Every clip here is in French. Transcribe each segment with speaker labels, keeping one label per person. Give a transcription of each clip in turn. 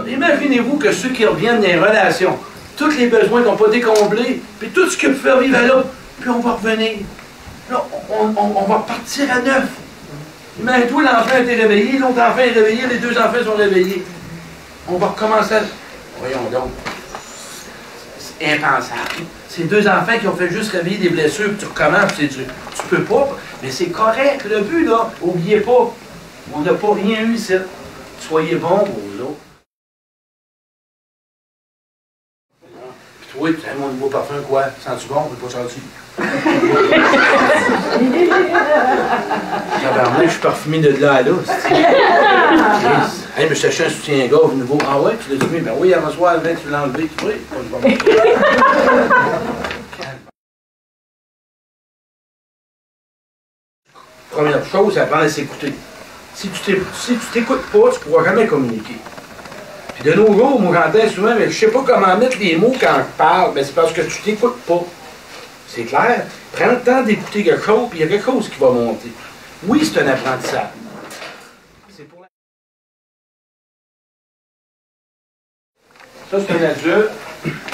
Speaker 1: Imaginez-vous que ceux qui reviennent des relations, tous les besoins qui n'ont pas été comblés, puis tout ce que peut faire vivre à l'autre, puis on va revenir. Là, on va partir à neuf. Imagine-toi, l'enfant a été réveillé, l'autre enfant est réveillé, les deux enfants sont réveillés. On va recommencer à... Voyons donc. C'est impensable. Ces deux enfants qui ont fait juste réveiller des blessures, puis tu recommences, tu peux pas, mais c'est correct. Le but, là, n'oubliez pas, on n'a pas rien eu ici. Soyez bons pour vous autres. Puis toi, tu as mon nouveau parfum, quoi? Sens-tu bon? Je pas senti. Tabarnak, je suis parfumé de là à là. Hey, mais je t'achète un soutien-gorge nouveau. Ah ouais, tu l'as mis? Ben oui, avant soir, tu l'as enlevé, tu vois. Première chose, c'est apprendre à s'écouter. Si tu t'écoutes pas, tu ne pourras jamais communiquer. Puis de nos jours, moi j'entends souvent, mais je sais pas comment mettre les mots quand je parle, mais c'est parce que tu t'écoutes pas. C'est clair. Prends le temps d'écouter quelque chose, puis il y a quelque chose qui va monter. Oui, c'est un apprentissage. C'est pour la... Ça, c'est un adulte.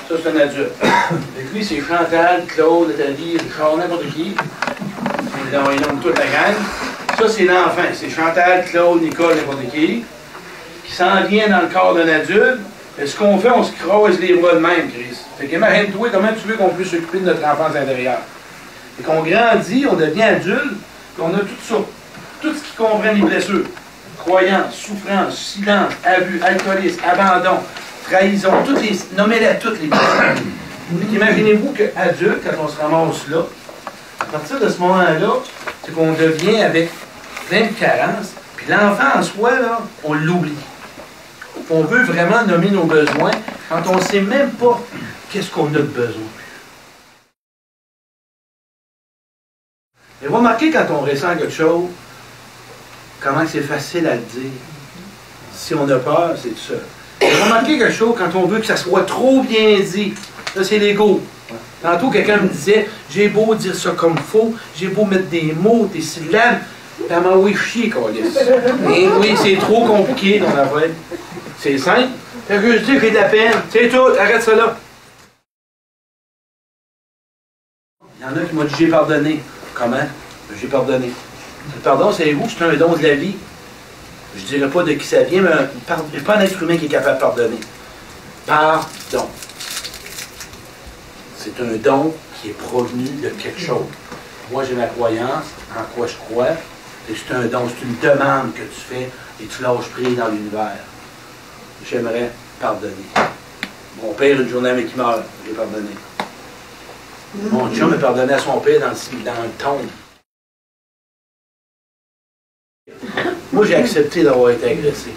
Speaker 1: Ça, c'est un adulte. Avec lui, c'est Chantal, Claude, Nathalie, Richard, n'importe qui. Ils nomment toute la gang. Ça, c'est l'enfant. C'est Chantal, Claude, Nicole, n'importe qui s'en vient dans le corps d'un adulte. Et ce qu'on fait, on se croise les bras de même, Chris. Fait qu'imagine-toi comment tu veux qu'on puisse s'occuper de notre enfance intérieure. Et qu'on grandit, on devient adulte, puis on a tout ça. Tout ce qui comprend les blessures. Croyance, souffrance, silence, abus, alcoolisme, abandon, trahison, toutes les... Nommez-les toutes les blessures. Imaginez-vous qu'adulte, quand on se ramasse là, à partir de ce moment-là, c'est qu'on devient avec plein de carences, puis l'enfant en soi, là, on l'oublie. On veut vraiment nommer nos besoins quand on ne sait même pas qu'est-ce qu'on a de besoin. Et remarquez quand on ressent quelque chose, comment c'est facile à le dire. Si on a peur, c'est tout ça. Et remarquez quelque chose quand on veut que ça soit trop bien dit. Ça, c'est l'ego. Tantôt, quelqu'un me disait, j'ai beau dire ça comme faux, j'ai beau mettre des mots, des syllabes, t'as m'envoyé chier, câlisse. Et oui, c'est trop compliqué dans la vraie. C'est simple. Fait que je dis que j'ai de la peine. C'est tout, arrête ça là. Il y en a qui m'ont dit j'ai pardonné. Comment? J'ai pardonné. Le pardon, savez-vous que c'est un don de la vie? Je ne dirais pas de qui ça vient, mais il n'y a pas un être humain qui est capable de pardonner. Pardon. C'est un don qui est provenu de quelque chose. Moi, j'ai ma croyance, en quoi je crois, et c'est un don, c'est une demande que tu fais et tu lâches prise dans l'univers. J'aimerais pardonner. Mon père, une journée avec qui meurt, j'ai pardonné. Mon chum a pardonné à son père dans le tombe. Moi, j'ai accepté d'avoir été agressé.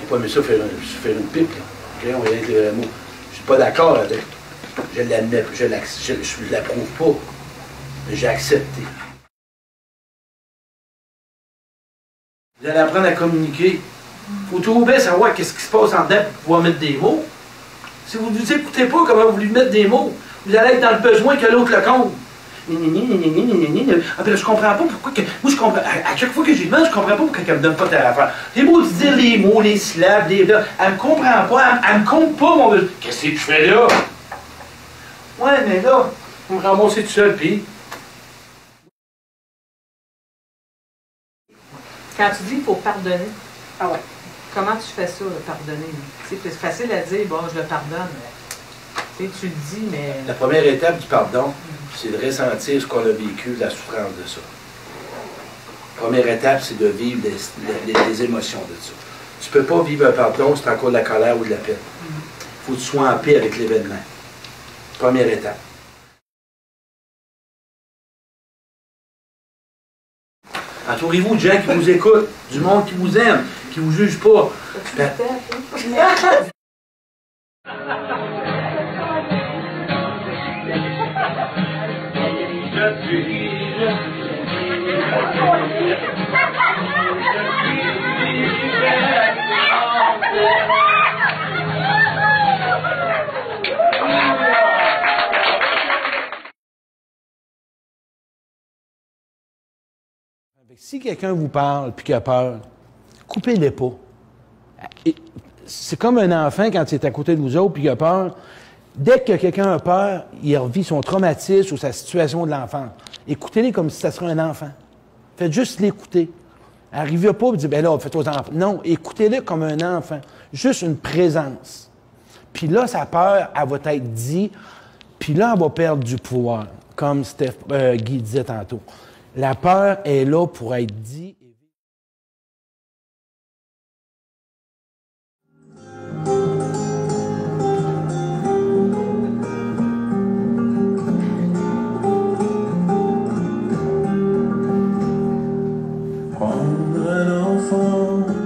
Speaker 1: J'ai pas aimé ça faire une pipe. Okay, on va dire les mots. Je suis pas d'accord avec. Je l'admets, je l'approuve pas. Mais j'ai accepté. Vous allez apprendre à communiquer. Il faut toujours bien savoir qu'est-ce qui se passe en dedans pour pouvoir mettre des mots. Si vous ne vous écoutez pas comment vous lui mettre des mots, vous allez être dans le besoin que l'autre le compte. Ah, ben, je comprends pas pourquoi que. Moi, je comprends. À chaque fois que j'y demande, je comprends pas pourquoi elle me donne pas telle affaire. C'est beau de dire les mots, les syllabes, les. Là, elle me comprend pas, elle me compte pas mon besoin. Qu'est-ce que tu fais là? Ouais, mais là, vous me ramassez tout seul, puis.
Speaker 2: Quand tu dis qu'il faut pardonner,
Speaker 3: Ah ouais.
Speaker 2: comment tu fais ça, pardonner? C'est facile à dire, bon, je le pardonne. Mais, tu le dis, mais.
Speaker 1: La première étape du pardon, c'est de ressentir ce qu'on a vécu, la souffrance de ça. La première étape, c'est de vivre les émotions de ça. Tu ne peux pas vivre un pardon si tu as encore de la colère ou de la peine. Il faut que tu sois en paix avec l'événement. Première étape. Entourez-vous de gens qui vous écoutent, du monde qui vous aime, qui ne vous juge pas. Ben, si quelqu'un vous parle et qu'il a peur, coupez-les pas.
Speaker 3: c'est comme un enfant quand il est à côté de vous autres puis il a peur. Dès que quelqu'un a peur, il revit son traumatisme ou sa situation de l'enfant. Écoutez-les comme si ça serait un enfant. Faites juste l'écouter. Arrivez pas et dites, ben là, faites aux enfants. Non, écoutez-le comme un enfant. Juste une présence. Puis là, sa peur, elle va être dit, puis là, elle va perdre du pouvoir, comme Guy disait tantôt. La peur est là pour être dit.
Speaker 4: Prendre un enfant